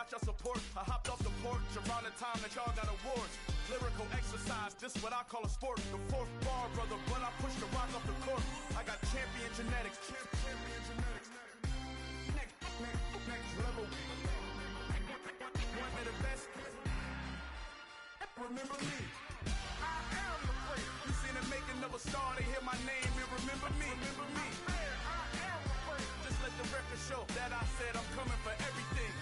watch your support. I hopped off the porch around the time that y'all got awards. Lyrical exercise, this what I call a sport. The fourth bar, brother, but I push the rock off the court. I got champion genetics. Champion genetics. Next level. One of the best. Remember me. I am the player. You seen the making of a star, they hear my name and remember me. Remember me. Just let the record show that I said I'm coming for everything.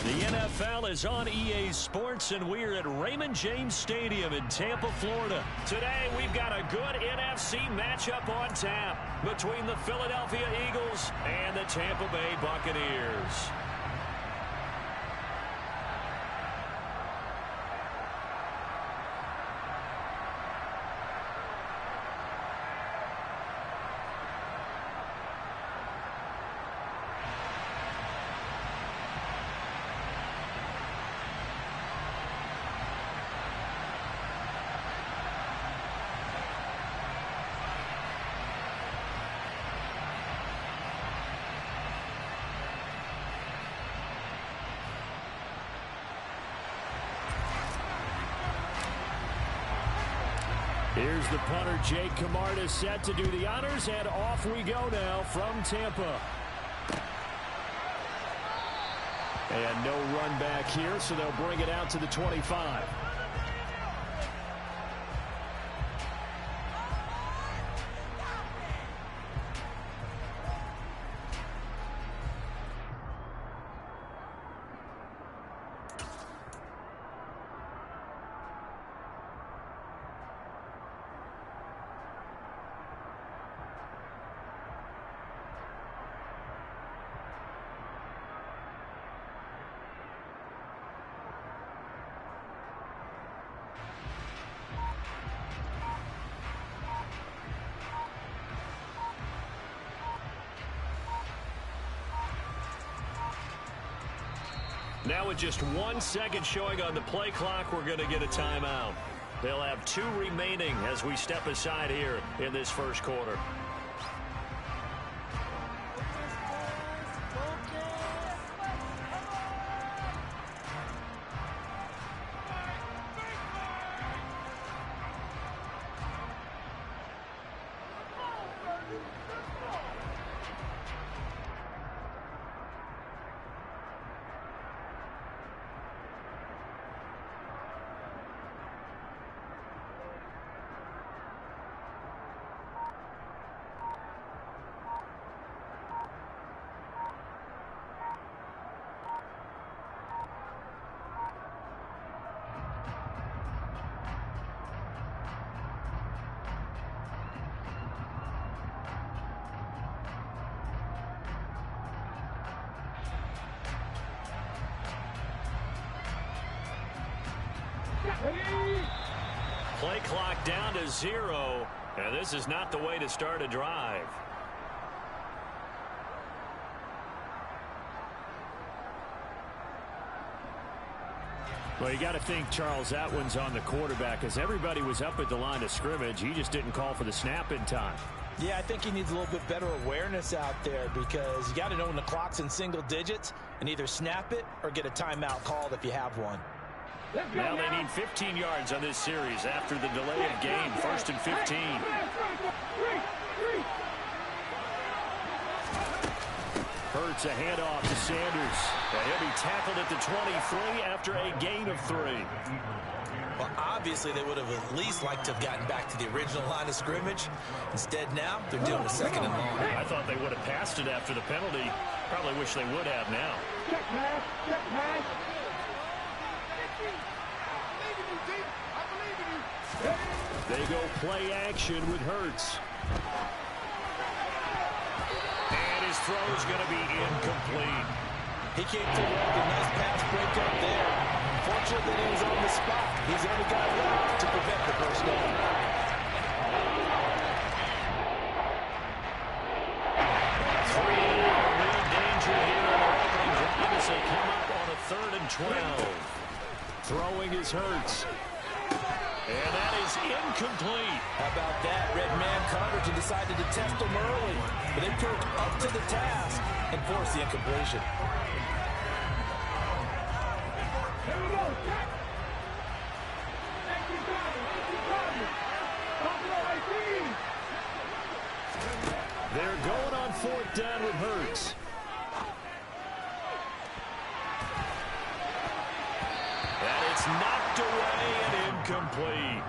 The NFL is on EA Sports, and we're at Raymond James Stadium in Tampa, Florida. Today, we've got a good NFC matchup on tap between the Philadelphia Eagles and the Tampa Bay Buccaneers. Here's the punter, Jake Camarda, set to do the honors, and off we go now from Tampa. And no run back here, so they'll bring it out to the 25. Now with just 1 second showing on the play clock, we're going to get a timeout. They'll have 2 remaining as we step aside here in this first quarter. Play clock down to 0, and this is not the way to start a drive. Well, you got to think, Charles, that one's on the quarterback, as everybody was up at the line of scrimmage. He just didn't call for the snap in time. Yeah, I think he needs a little bit better awareness out there, because you got to know when the clock's in single digits and either snap it or get a timeout called if you have one. Now they need 15 yards on this series after the delay of game. 1st and 15. Hurts a handoff to Sanders. And he'll be tackled at the 23 after a gain of 3. Well, obviously they would have at least liked to have gotten back to the original line of scrimmage. Instead now, they're doing a 2nd and long. I thought they would have passed it after the penalty. Probably wish they would have now. Check pass, check pass. They go play action with Hurts. And his throw is going to be incomplete. He came through with a nice pass break up there. Fortunately, he was on the spot. He's the only guy left to prevent the first down. Real danger here in the opening drive as they come up on a 3rd and 12. Throwing is Hurts. And that is incomplete. How about that? Red man coverage and decided to test him early. But they proved up to the task and forced the incompletion. Here we go. Check. They're going on 4th down with Hurts. And it's knocked away and incomplete.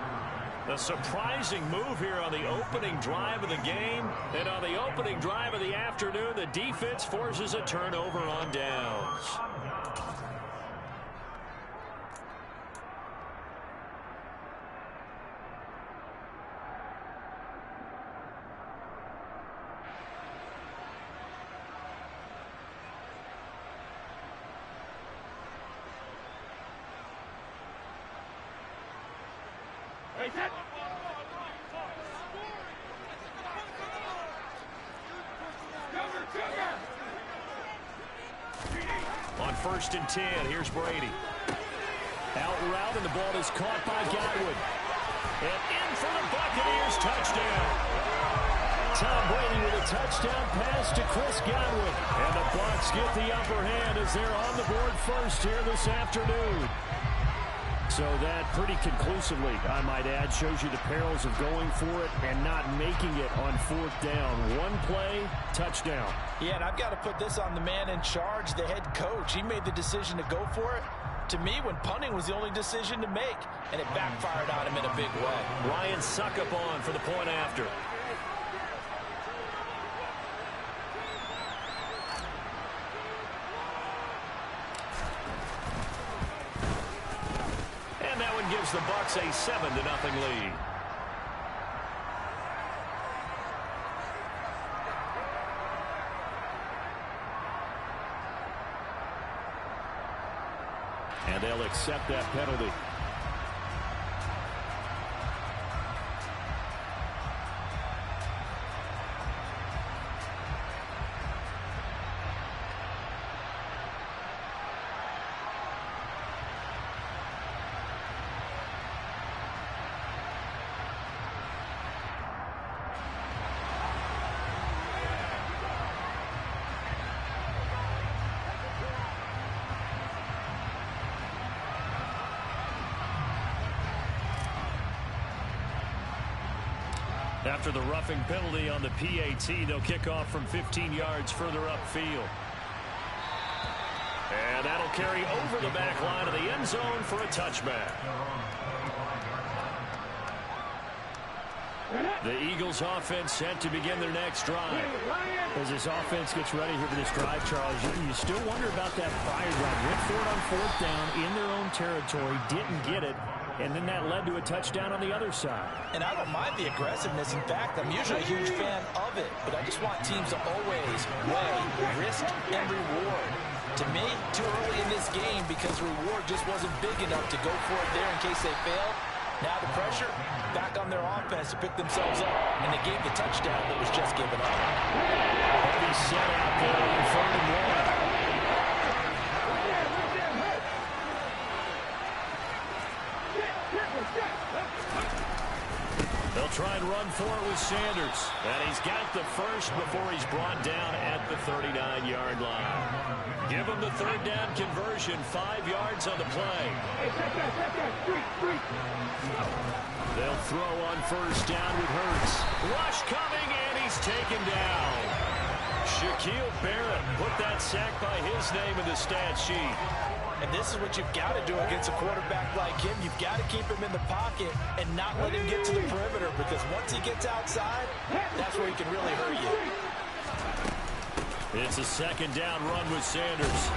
A surprising move here on the opening drive of the game. And on the opening drive of the afternoon, the defense forces a turnover on downs. On 1st and 10, here's Brady. Out route, and the ball is caught by Godwin. And in for the Buccaneers, touchdown. Tom Brady with a touchdown pass to Chris Godwin. And the Bucs get the upper hand as they're on the board first here this afternoon. So that pretty conclusively, I might add, shows you the perils of going for it and not making it on 4th down. One play, touchdown. Yeah, and I've got to put this on the man in charge, the head coach. He made the decision to go for it. To me, when punting was the only decision to make, and it backfired on him in a big way. Ryan Succop on for the point after. Gives the Bucs a 7-0 lead. And they'll accept that penalty. After the roughing penalty on the PAT, they'll kick off from 15 yards further upfield. And that'll carry over the back line of the end zone for a touchback. The Eagles offense set to begin their next drive. As this offense gets ready here for this drive, Charles, you still wonder about that prior drive. Went for it on 4th down in their own territory, didn't get it. And then that led to a touchdown on the other side. And I don't mind the aggressiveness. In fact, I'm usually a huge fan of it. But I just want teams to always weigh risk and reward. To me, too early in this game because the reward just wasn't big enough to go for it there in case they failed. Now the pressure back on their offense to pick themselves up. And they gave the touchdown that was just given up. Heavy set out there in 3rd and 1. They'll try and run for it with Sanders. And he's got the first before he's brought down at the 39-yard line. Give him the 3rd down conversion, 5 yards on the play. They'll throw on 1st down with Hurts. Rush coming, and he's taken down. Shaquille Barrett put that sack by his name in the stat sheet. And this is what you've got to do against a quarterback like him. You've got to keep him in the pocket and not let him get to the perimeter, because once he gets outside, that's where he can really hurt you. It's a 2nd down run with Sanders.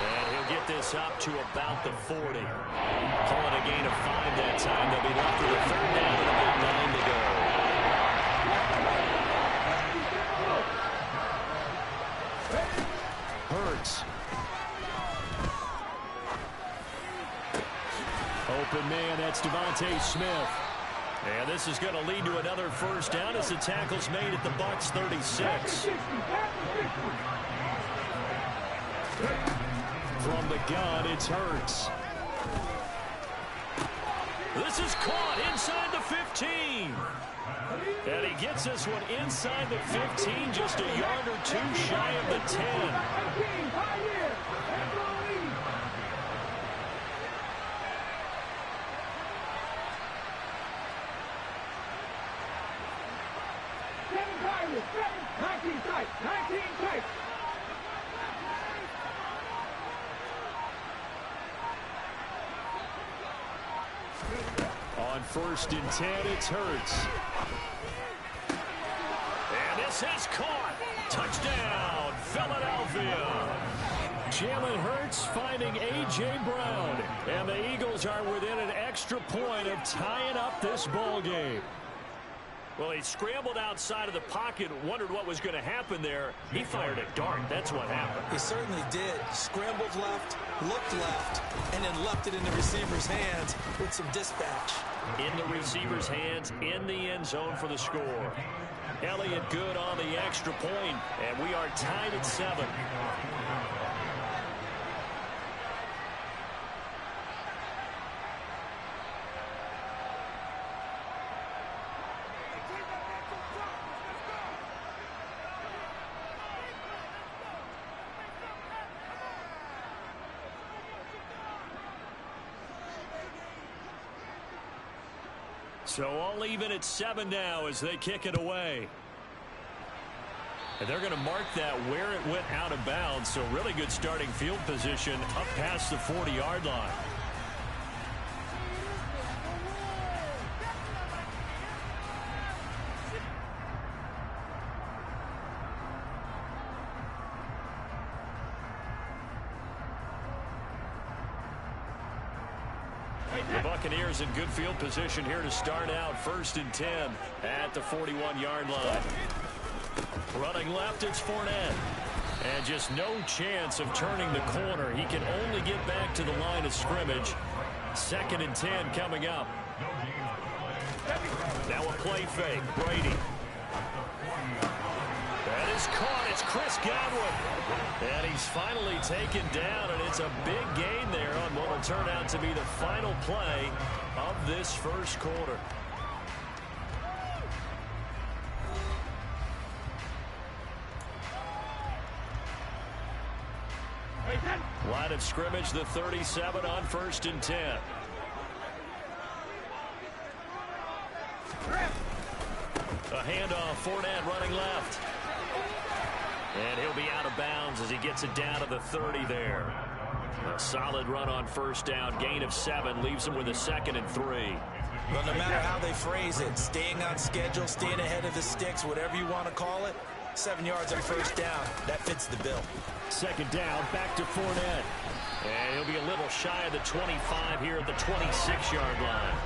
And he'll get this up to about the 40. Calling a gain of 5 that time. They'll be left with a 3rd down and about 9 to go. Hurts. Open man, that's Devontae Smith. And this is going to lead to another 1st down as the tackle's made at the Bucs 36. From the gun, it's Hurts. This is caught inside the 15. And he gets this one inside the 15, just a yard or 2 shy of the 10. on 1st and 10. It's Hurts. And this is caught. Touchdown, Philadelphia. Jalen Hurts finding A.J. Brown. And the Eagles are within an extra point of tying up this ball game. Well, he scrambled outside of the pocket, wondered what was going to happen there. He fired a dart. That's what happened. He certainly did. Scrambled left, looked left, and then left it in the receiver's hands with some dispatch. In the receiver's hands, in the end zone for the score. Elliott good on the extra point, and we are tied at 7. So all even at 7 now as they kick it away. And they're going to mark that where it went out of bounds. So really good starting field position up past the 40-yard line. The Buccaneers in good field position here to start out 1st and 10 at the 41-yard line. Running left, it's Fournette. And just no chance of turning the corner. He can only get back to the line of scrimmage. 2nd and 10 coming up. Now a play fake. Brady. That is caught. It's Chris Godwin. And he's finally taken down, and it's a big gain there on what will turn out to be the final play of this first quarter. Line of scrimmage, the 37 on 1st and 10. A handoff, Fournette running left. And he'll be out of bounds as he gets it down to the 30 there. A solid run on 1st down, gain of 7, leaves him with a 2nd and 3. Well, no matter how they phrase it, staying on schedule, staying ahead of the sticks, whatever you want to call it, 7 yards on 1st down, that fits the bill. 2nd down, back to Fournette. And he'll be a little shy of the 25 here at the 26-yard line.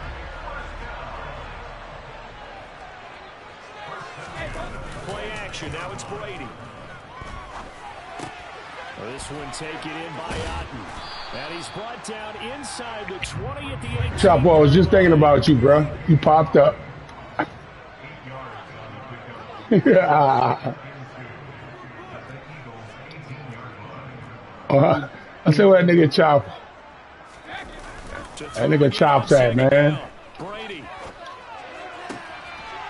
Play action, now it's Brady. This one taken in by Otten. And he's brought down inside the 20 at the 8. Chop, I was just thinking about you, bro. You popped up. I said, what that nigga Chop? That nigga Chop's at, man. Brady.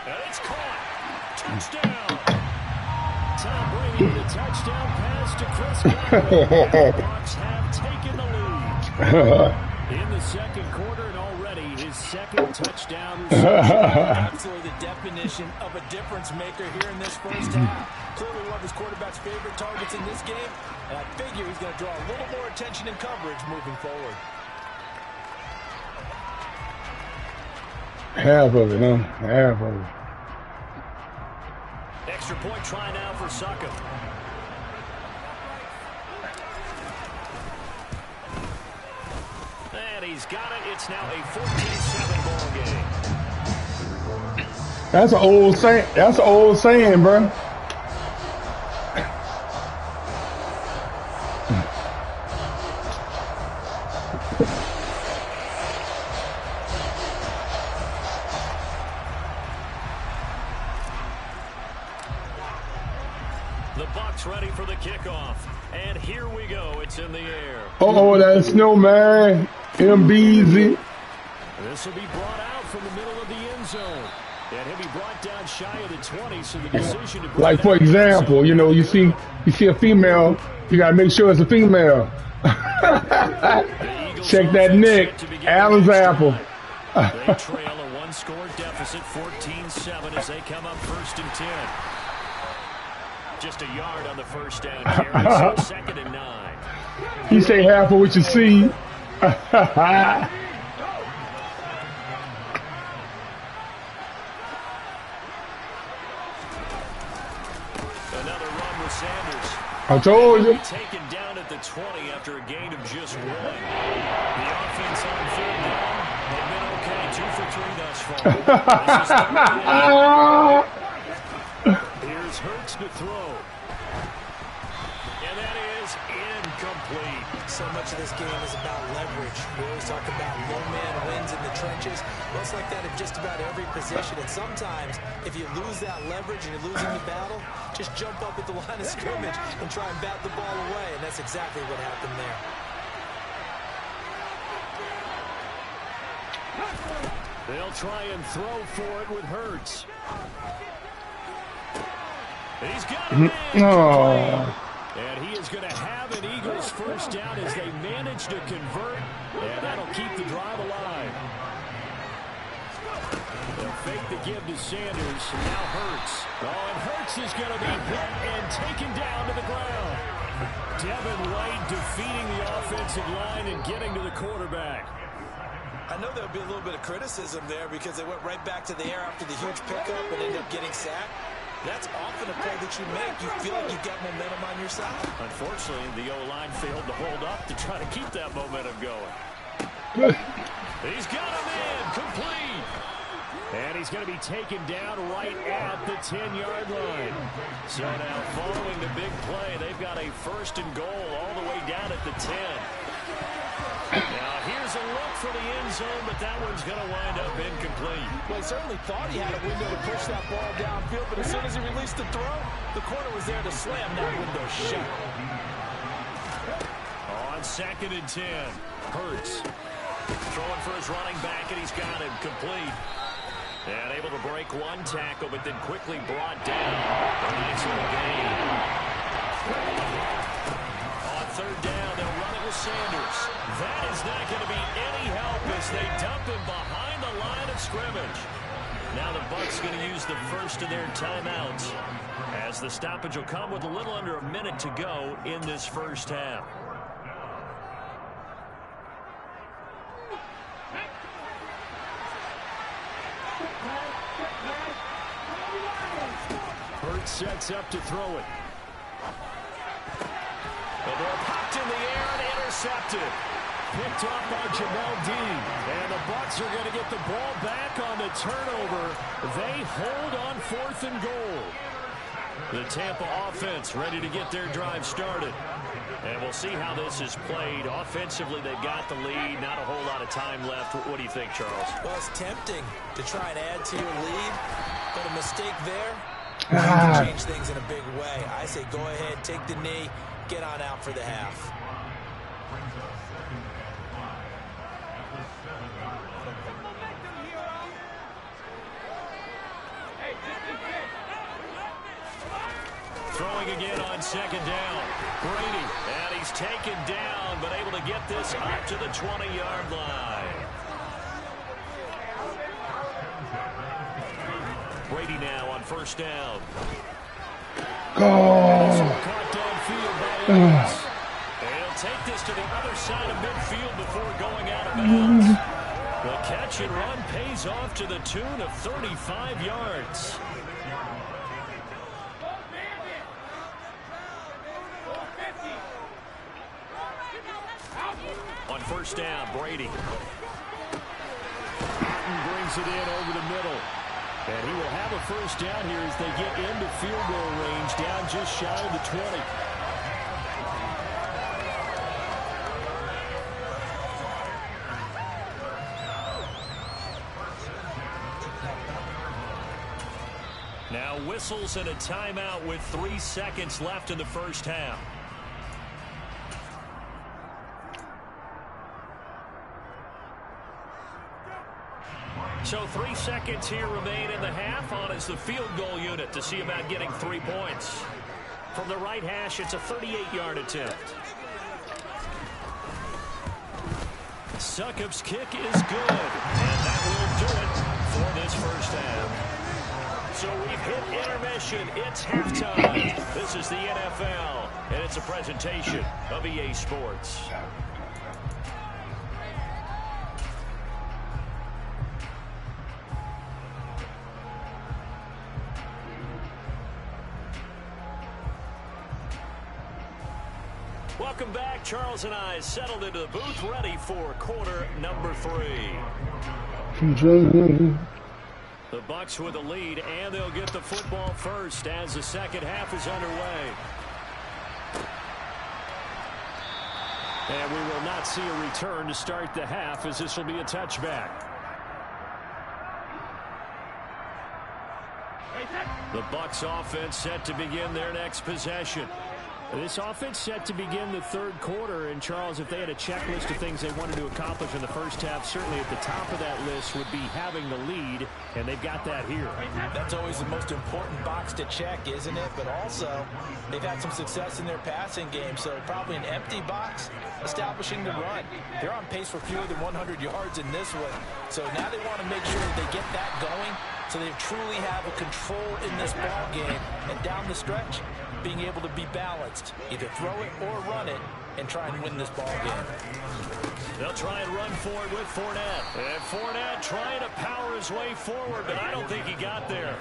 And it's caught. Touchdown. Tom Brady, the touchdown pass to Chris Godwin. The Bucs have taken the lead. In the 2nd quarter, and already his 2nd touchdown. Absolutely the definition of a difference maker here in this 1st half. Clearly one of his quarterback's favorite targets in this game, and I figure he's going to draw a little more attention and coverage moving forward. Half of it, huh? Half of it. Extra point try now for Suckup. And he's got it. It's now a 14-7 ball game. That's an old saying. That's an old saying, bro. The Bucs ready for the kickoff. And here we go. It's in the air. Oh, that snowman. MBZ. This will be brought out from the middle of the end zone. And he'll be brought down shy of the 20, so the decision to bring like, for example, you know, you see a female, you got to make sure it's a female. Check that Nick. Adam's apple. They trail a one-score deficit, 14-7, as they come up 1st and 10. Just a yard on the 1st down carry, so 2nd and 9. You say half of what you see. I told you. Taken down at the 20 after a gain of just 1. The offense on third down. They've been okay, 2 for 3 thus far. Here's Hurts to throw. And that is incomplete. So much of this game is about leverage. We always talk about low man wins in the trenches. Well, it's like that in just about every position. And sometimes, if you lose that leverage and you're losing the battle, just jump up at the line of scrimmage and try and bat the ball away. And that's exactly what happened there. They'll try and throw for it with Hurts. He's got it in. And he is going to have an Eagles first down as they manage to convert, and that'll keep the drive alive. They'll fake the give to Sanders, and now Hurts. Oh, and Hurts is going to be hit and taken down to the ground. Devin White defeating the offensive line and getting to the quarterback. I know there'll be a little bit of criticism there because they went right back to the air after the huge pickup and ended up getting sacked. That's often a play that you make. You feel like you've got momentum on your side. Unfortunately, the O-line failed to hold up to try to keep that momentum going. He's got him in, complete. And he's going to be taken down right at the 10-yard line. So now, following the big play, they've got a first and goal all the way down at the 10. Now, here's a look for the end zone, but that one's going to wind up incomplete. Well, he certainly thought he had a window to push that ball downfield, but as soon as he released the throw, the corner was there to slam that window shut. On 2nd and 10, Hurts throwing for his running back, and he's got him complete. And able to break one tackle, but then quickly brought down. A nice little gain. On 3rd down, they'll run it with Sanders. That is not going to be any help as they dump him behind the line of scrimmage. Now the Bucs going to use the first of their timeouts as the stoppage will come with a little under a minute to go in this first half. Hurts sets up to throw it. The ball popped in the air and intercepted. Picked off by Jamel Dean. And the Bucs are going to get the ball back on the turnover. They hold on 4th and goal. The Tampa offense ready to get their drive started. And we'll see how this is played. Offensively, they've got the lead. Not a whole lot of time left. What do you think, Charles? Well, it's tempting to try and add to your lead, but a mistake there can change things in a big way. I say go ahead, take the knee, get on out for the half. Throwing again on 2nd down. Brady, and he's taken down, but able to get this up to the 20-yard line. Brady now on 1st down. Caught downfield by Evans. They'll take this to the other side of midfield before going out of bounds. The catch and run pays off to the tune of 35 yards. On 1st down, Brady. Brings it in over the middle. And he will have a first down here as they get into field goal range, down just shy of the 20. Now whistles and a timeout with 3 seconds left in the first half. So 3 seconds here remain in the half. On is the field goal unit to see about getting 3 points. From the right hash, it's a 38-yard attempt. Succop's kick is good, and that will do it for this first half. So we've hit intermission. It's halftime. This is the NFL, and it's a presentation of EA Sports. Welcome back. Charles and I settled into the booth, ready for quarter number 3. The Bucks with the lead, and they'll get the football first as the second half is underway. And we will not see a return to start the half, as this will be a touchback. The Bucks offense set to begin their next possession. This offense set to begin the third quarter, and Charles, if they had a checklist of things they wanted to accomplish in the first half, certainly at the top of that list would be having the lead, and they've got that here. That's always the most important box to check, isn't it? But also, they've had some success in their passing game, so probably an empty box, establishing the run. They're on pace for fewer than 100 yards in this one, so now they want to make sure that they get that going so they truly have a control in this ball game, and down the stretch, being able to be balanced, either throw it or run it, and try and win this ball game. They'll try and run forward with Fournette. And Fournette trying to power his way forward, but I don't think he got there.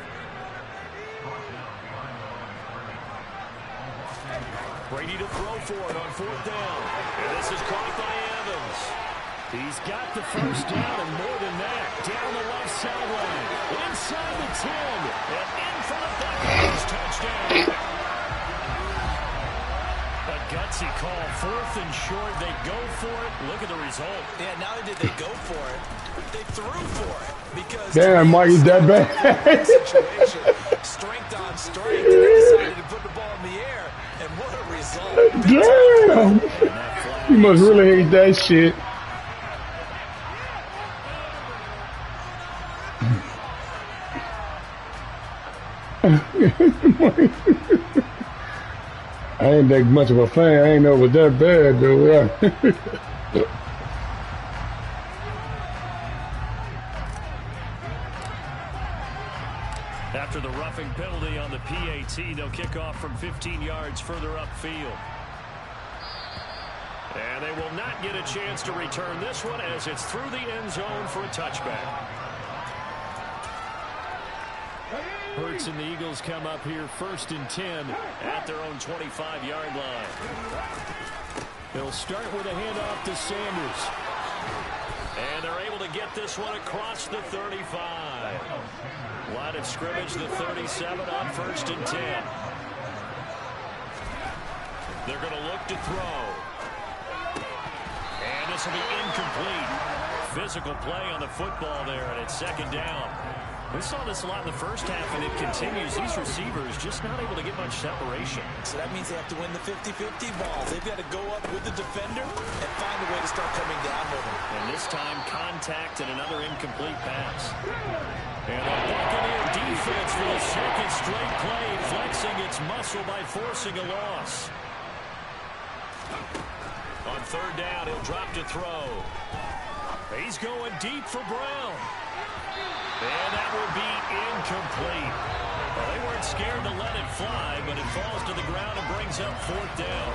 Brady to throw for it on 4th down. And this is caught by Evans. He's got the first down, and more than that, down the left sideline, inside the 10, and in for the Buccaneers touchdown. A gutsy call, 4th and short. They go for it. Look at the result. Yeah, not only did they go for it, they threw for it. Because damn, Mike, is that bad? Situation, strength on strength, and they decided to put the ball in the air, and what a result. Damn. You must really hate that shit. I ain't that much of a fan. I ain't know it was that bad, though. Yeah. After the roughing penalty on the PAT, they'll kick off from 15 yards further upfield. And they will not get a chance to return this one as it's through the end zone for a touchback. Hurts and the Eagles come up here 1st and 10 at their own 25-yard line. They'll start with a handoff to Sanders. And they're able to get this one across the 35. Line of scrimmage, the 37 on 1st and 10. They're going to look to throw. And this will be incomplete. Physical play on the football there, and it's 2nd down. We saw this a lot in the first half, and it continues. These receivers just not able to get much separation. So that means they have to win the 50-50 balls. They've got to go up with the defender and find a way to start coming down with him. And this time, contact and another incomplete pass. And the Buccaneer defense for the 2nd straight play, flexing its muscle by forcing a loss. On 3rd down, he'll drop to throw. He's going deep for Brown. And that will be incomplete. Well, they weren't scared to let it fly, but it falls to the ground and brings up 4th down.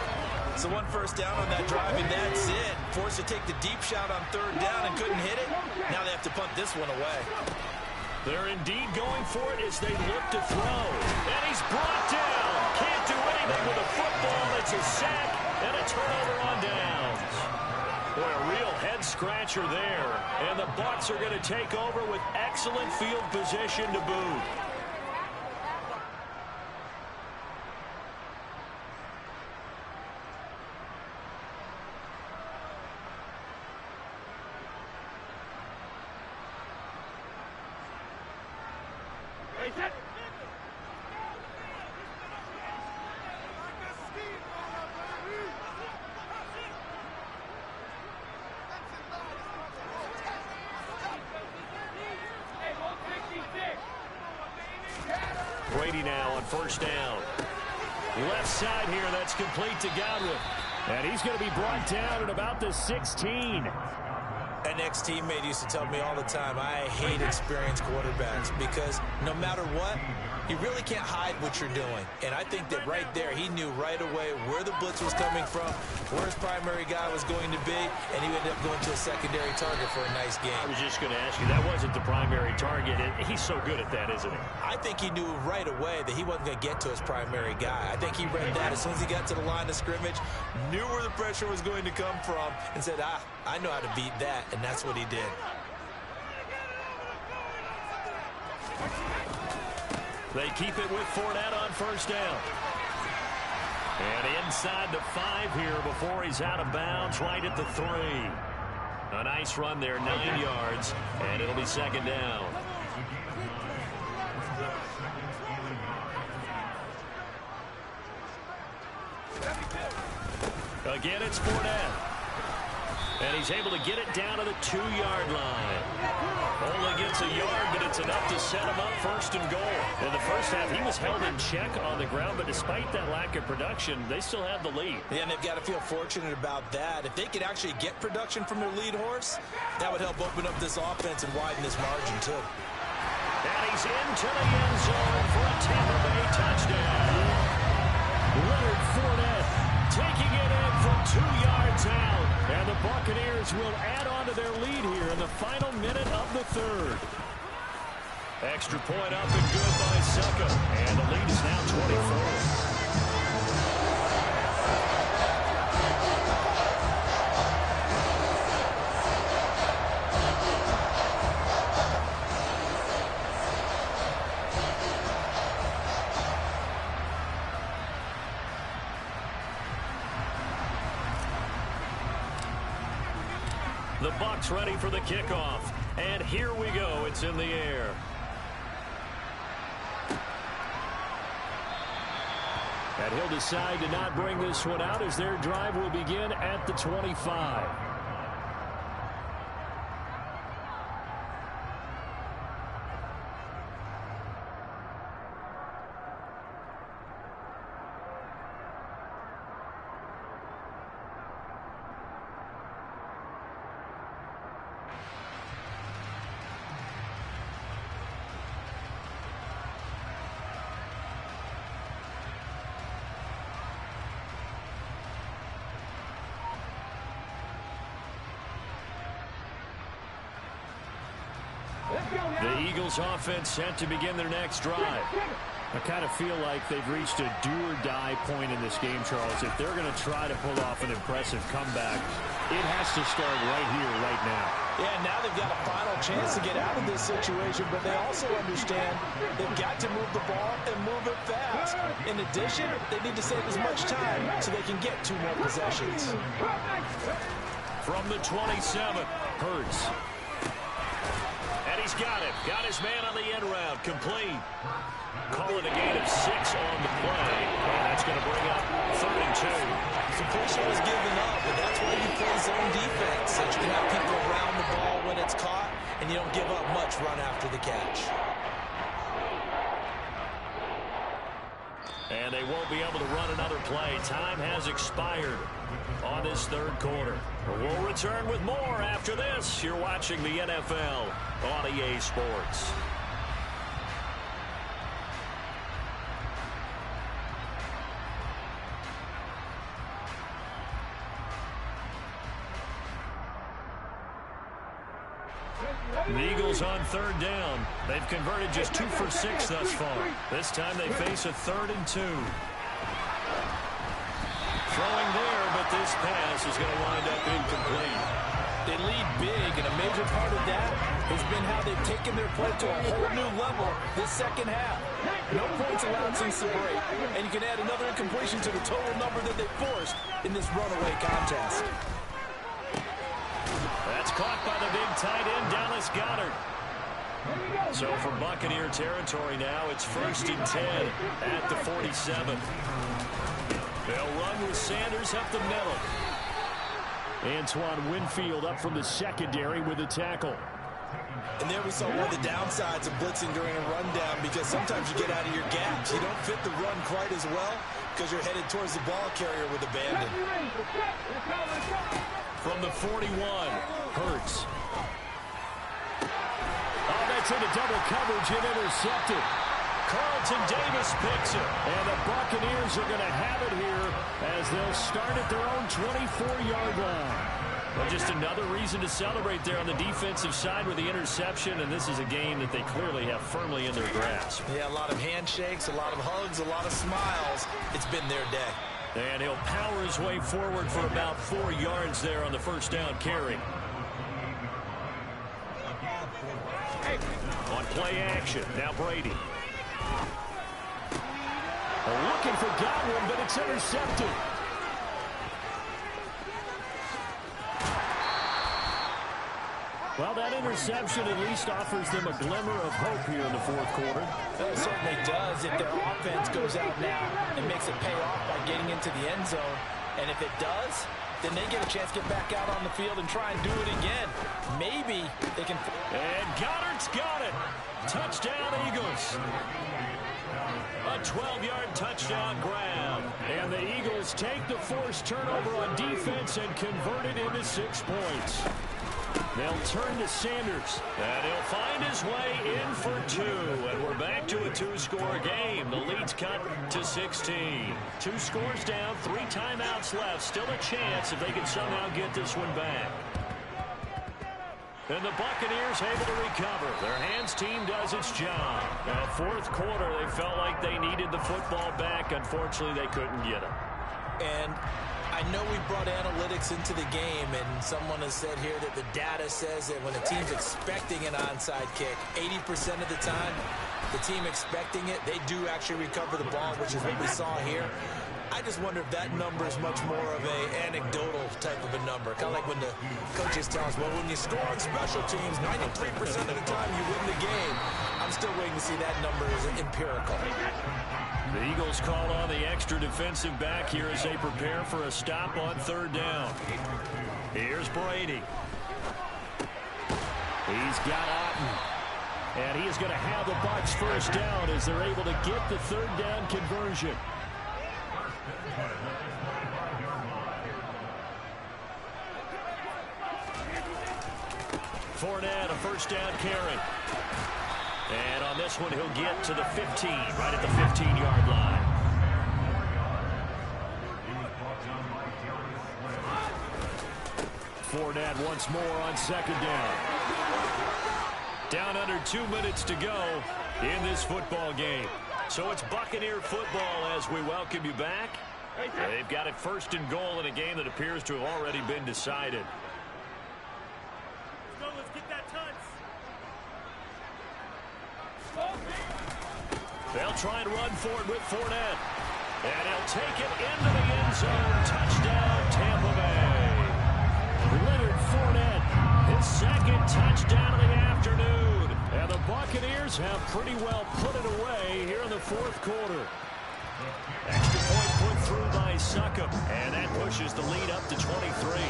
So 1 first down on that drive, and that's it. Forced to take the deep shot on 3rd down and couldn't hit it. Now they have to punt this one away. They're indeed going for it as they look to throw. And he's brought down. Can't do anything with a football. It's a sack and a turnover on downs. Boy, a real head-scratcher there. And the Bucs are going to take over with excellent field position to boot. Brady now on 1st down. Left side here, that's complete to Godwin. And he's going to be brought down at about the 16. An ex-teammate used to tell me all the time, I hate experienced quarterbacks because no matter what, you really can't hide what you're doing. And I think that right there, he knew right away where the blitz was coming from, where his primary guy was going to be, and he ended up going to a secondary target for a nice game. I was just going to ask you, that wasn't the primary target. He's so good at that, isn't he? I think he knew right away that he wasn't going to get to his primary guy. I think he read that as soon as he got to the line of scrimmage, knew where the pressure was going to come from, and said, I know how to beat that, and that's what he did. They keep it with Fournette on first down. And inside the 5 here before he's out of bounds, right at the 3. A nice run there, 9 yards, and it'll be second down. Again, it's Fournette. And he's able to get it down to the 2-yard line. Only gets a yard, but it's enough to set him up first and goal. In the first half, he was held in check on the ground, but despite that lack of production, they still have the lead. Yeah, and they've got to feel fortunate about that. If they could actually get production from their lead horse, that would help open up this offense and widen this margin, too. And he's into the end zone for a Tampa Bay touchdown. Leonard Fournette taking it in from 2 yards out. And the Buccaneers will add on to their lead here in the final minute of the 3rd. Extra point up and good by Succa. And the lead is now 24. The Bucs ready for the kickoff. And here we go. It's in the air. And he'll decide to not bring this one out as their drive will begin at the 25. The Eagles offense set to begin their next drive. I kind of feel like they've reached a do-or-die point in this game, Charles. If they're going to try to pull off an impressive comeback, it has to start right here, right now. Yeah, now they've got a final chance to get out of this situation, but they also understand they've got to move the ball and move it fast. In addition, they need to save as much time so they can get 2 more possessions. From the 27, Hurts. And he's got it. Got his man on the end route. Complete. Calling a gain of 6 on the play. And that's going to bring up 3rd and 2. Completion was given up, but that's why you play zone defense. So you can have people around the ball when it's caught, and you don't give up much run after the catch. And they won't be able to run another play. Time has expired on this 3rd quarter. We'll return with more after this. You're watching the NFL on EA Sports. The Eagles on 3rd down. They've converted just 2 for 6 thus far. This time they face a 3rd and 2. Throwing there, but this pass is going to wind up incomplete. They lead big, and a major part of that has been how they've taken their play to a whole new level this second half. No points allowed since the break, and you can add another incompletion to the total number that they forced in this runaway contest. That's caught by the big tight end, Dallas Goedert. So for Buccaneer territory now, it's 1st and 10 at the 47. They'll run with Sanders up the middle. Antoine Winfield up from the secondary with a tackle. And there we saw one of the downsides of blitzing during a rundown, because sometimes you get out of your gaps. You don't fit the run quite as well because you're headed towards the ball carrier with abandon. From the 41, Hurts. Oh, that's into double coverage and intercepted. Carlton Davis picks it. And the Buccaneers are going to have it here as they'll start at their own 24-yard line. Well, just another reason to celebrate there on the defensive side with the interception, and this is a game that they clearly have firmly in their grasp. Yeah, a lot of handshakes, a lot of hugs, a lot of smiles. It's been their day. And he'll power his way forward for about 4 yards there on the first down carry. On play action, now Brady. Looking for Godwin, but it's intercepted. Well, that interception at least offers them a glimmer of hope here in the fourth quarter. Well, it certainly does if their offense goes out now and makes it pay off by getting into the end zone. And if it does, then they get a chance to get back out on the field and try and do it again. Maybe they can... And Goddard's got it. Touchdown, Eagles. A 12-yard touchdown grab. And the Eagles take the forced turnover on defense and convert it into 6 points. They'll turn to Sanders, and he'll find his way in for 2. And we're back to a 2-score game. The lead's cut to 16. 2 scores down, 3 timeouts left. Still a chance if they can somehow get this one back. And the Buccaneers able to recover. Their hands team does its job. Now, fourth quarter, they felt like they needed the football back. Unfortunately, they couldn't get it. And I know we brought analytics into the game, and someone has said here that the data says that when a team's expecting an onside kick, 80% of the time, the team expecting it, they do actually recover the ball, which is what we saw here. I just wonder if that number is much more of an anecdotal type of a number. Kind of like when the coaches tell us, well, when you score on special teams, 93% of the time you win the game. I'm still waiting to see that number as empirical. The Eagles call on the extra defensive back here as they prepare for a stop on third down. Here's Brady. He's got Otten. And he is going to have the Bucs first down as they're able to get the third down conversion. Fournette, a first down carry. And on this one, he'll get to the 15, right at the 15-yard line. Fournette once more on second down. Down under 2 minutes to go in this football game. So it's Buccaneer football as we welcome you back. They've got it first and goal in a game that appears to have already been decided. Let's get that touch. They'll try and run for it with Fournette. And he'll take it into the end zone. Touchdown, Tampa Bay. Leonard Fournette, his second touchdown of the afternoon. And the Buccaneers have pretty well put it away here in the fourth quarter. Extra point put through by Succop. And that pushes the lead up to 23.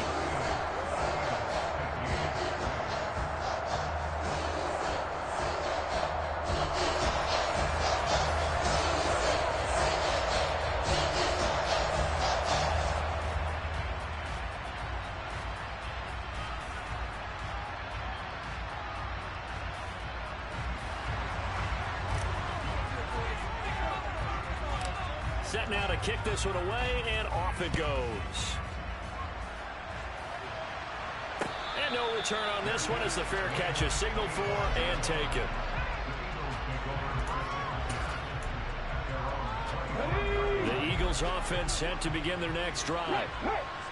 Set now to kick this one away, and off it goes. And no return on this one as the fair catch is signaled for and taken. The Eagles offense set to begin their next drive.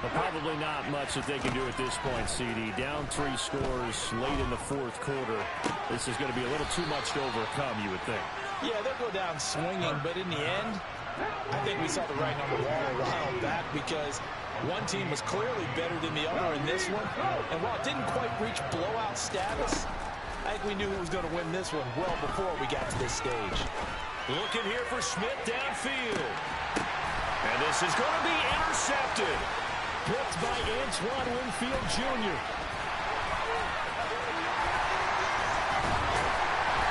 But probably not much that they can do at this point, CD. Down 3 scores late in the fourth quarter. This is going to be a little too much to overcome, you would think. Yeah, they'll go down swinging, but in the end, I think we saw the writing on the wall a while back because one team was clearly better than the other in this one. And while it didn't quite reach blowout status, I think we knew who was going to win this one well before we got to this stage. Looking here for Smith downfield. And this is going to be intercepted. Picked by Antoine Winfield Jr.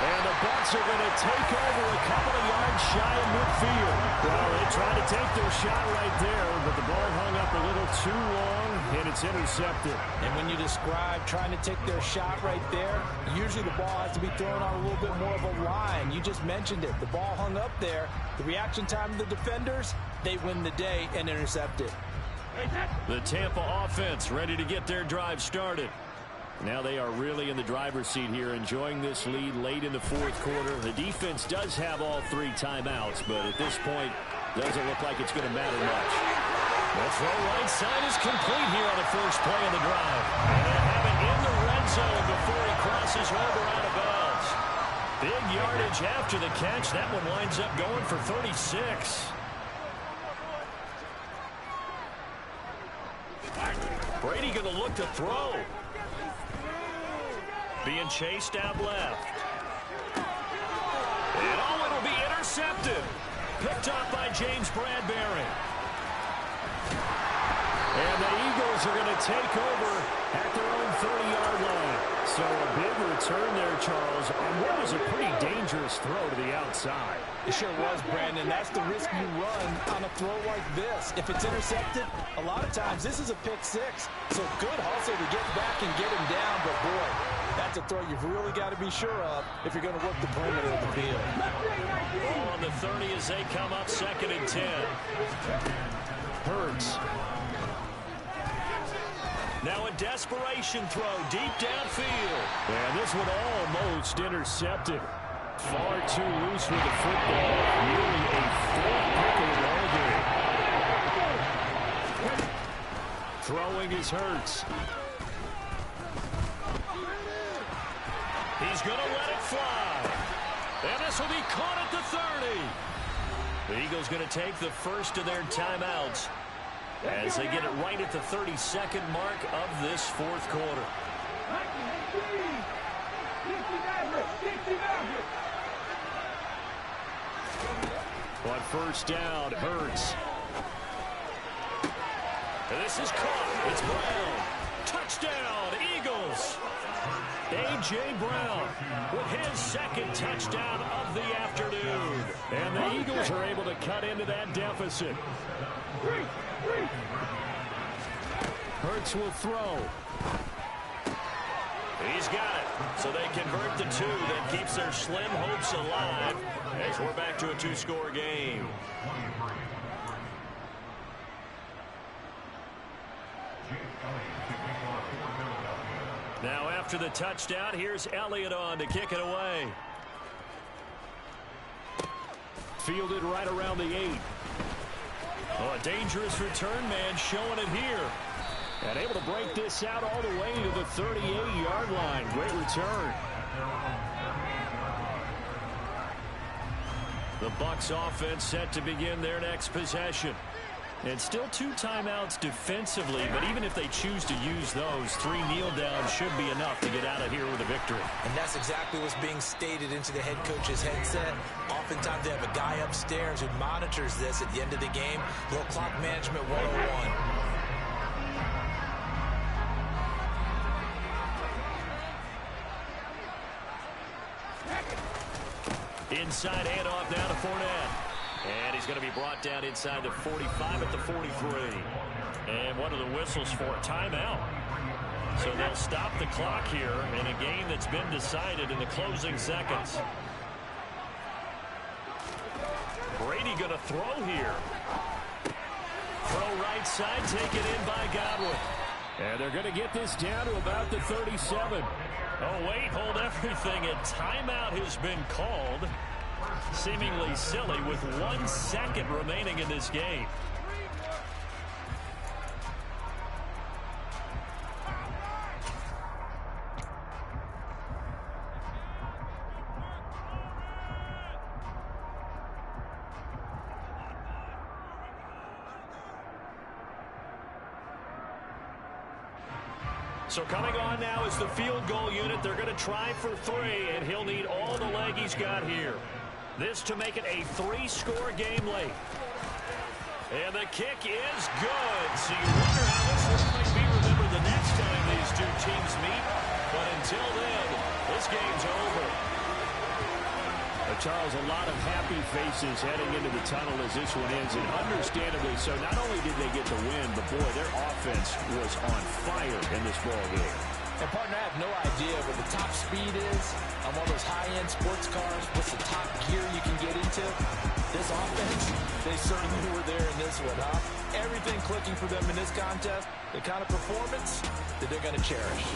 And the Bucs are going to take over a couple of yards shy of midfield. Well, they tried to take their shot right there, but the ball hung up a little too long, and it's intercepted. And when you describe trying to take their shot right there, usually the ball has to be thrown on a little bit more of a line. You just mentioned it. The ball hung up there. The reaction time of the defenders, they win the day and intercept it. The Tampa offense ready to get their drive started. Now they are really in the driver's seat here, enjoying this lead late in the fourth quarter. The defense does have all 3 timeouts, but at this point, doesn't look like it's going to matter much. The throw right side is complete here on the first play of the drive. And they'll have it in the red zone before he crosses over out of bounds. Big yardage after the catch. That one winds up going for 36. Brady going to look to throw. Being chased out left. And oh, it'll be intercepted. Picked off by James Bradbury. And the Eagles are going to take over at their own 30-yard line. So a big return there, Charles, on what was a pretty dangerous throw to the outside. It sure was, Brandon. That's the risk you run on a throw like this. If it's intercepted, a lot of times this is a pick 6. So good hustle to get back and get him down. But, boy, that's a throw you've really got to be sure of if you're going to work the perimeter of the field. Ball on the 30 as they come up 2nd and 10. Hurts. Now a desperation throw deep downfield. And this one almost intercepted. Far too loose with the football. Nearly a full pick of the ball game. Throwing is Hurts. He's going to let it fly. And this will be caught at the 30. The Eagles going to take the first of their timeouts as they get it right at the 32nd mark of this fourth quarter. On first down, Hurts. And this is caught. It's Brown. Touchdown, Eagles. A.J. Brown with his 2nd touchdown of the afternoon. And the Eagles are able to cut into that deficit. Hurts will throw. He's got it. So they convert the 2 that keeps their slim hopes alive as we're back to a 2-score game. Now after the touchdown, here's Elliott on to kick it away. Fielded right around the 8. Oh, a dangerous return man showing it here. And able to break this out all the way to the 38-yard line. Great return. The Bucs offense set to begin their next possession. And still 2 timeouts defensively, but even if they choose to use those, 3 kneel downs should be enough to get out of here with a victory. And that's exactly what's being stated into the head coach's headset. Oftentimes they have a guy upstairs who monitors this at the end of the game. Little clock management 101. Inside handoff down to Fournette. And he's going to be brought down inside the 45 at the 43. And one of the whistles for a timeout. So they'll stop the clock here in a game that's been decided in the closing seconds. Brady going to throw here. Throw right side, taken in by Godwin. And they're going to get this down to about the 37. Oh, wait, hold everything. A timeout has been called. Seemingly silly with 1 second remaining in this game. So coming on now is the field goal unit. They're going to try for 3, and he'll need all the leg he's got here. This to make it a 3-score game late. And the kick is good. So you wonder how this one might be remembered the next time these 2 teams meet. But until then, this game's over. Charles, a lot of happy faces heading into the tunnel as this one ends, and understandably so. Not only did they get the win, but, boy, their offense was on fire in this ball game. And, partner, I have no idea what the top speed is on one of those high-end sports cars. What's the top gear you can get into? This offense, they certainly were there in this one, huh? Everything clicking for them in this contest, the kind of performance that they're going to cherish.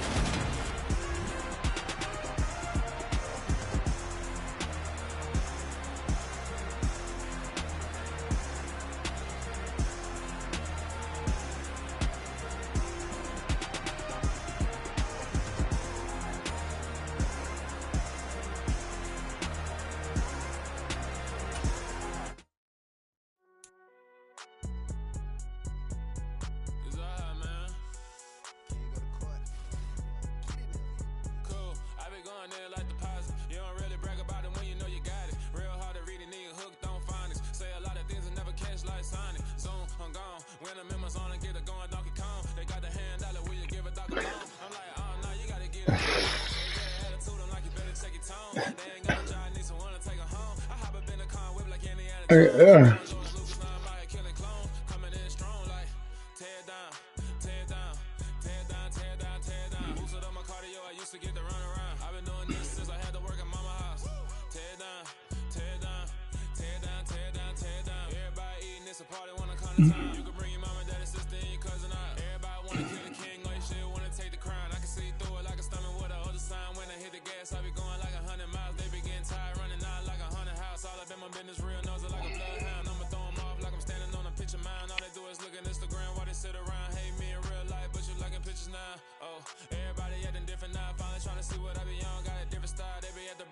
Everybody acting different now, finally trying to see what I be on. Got a different style, they be at the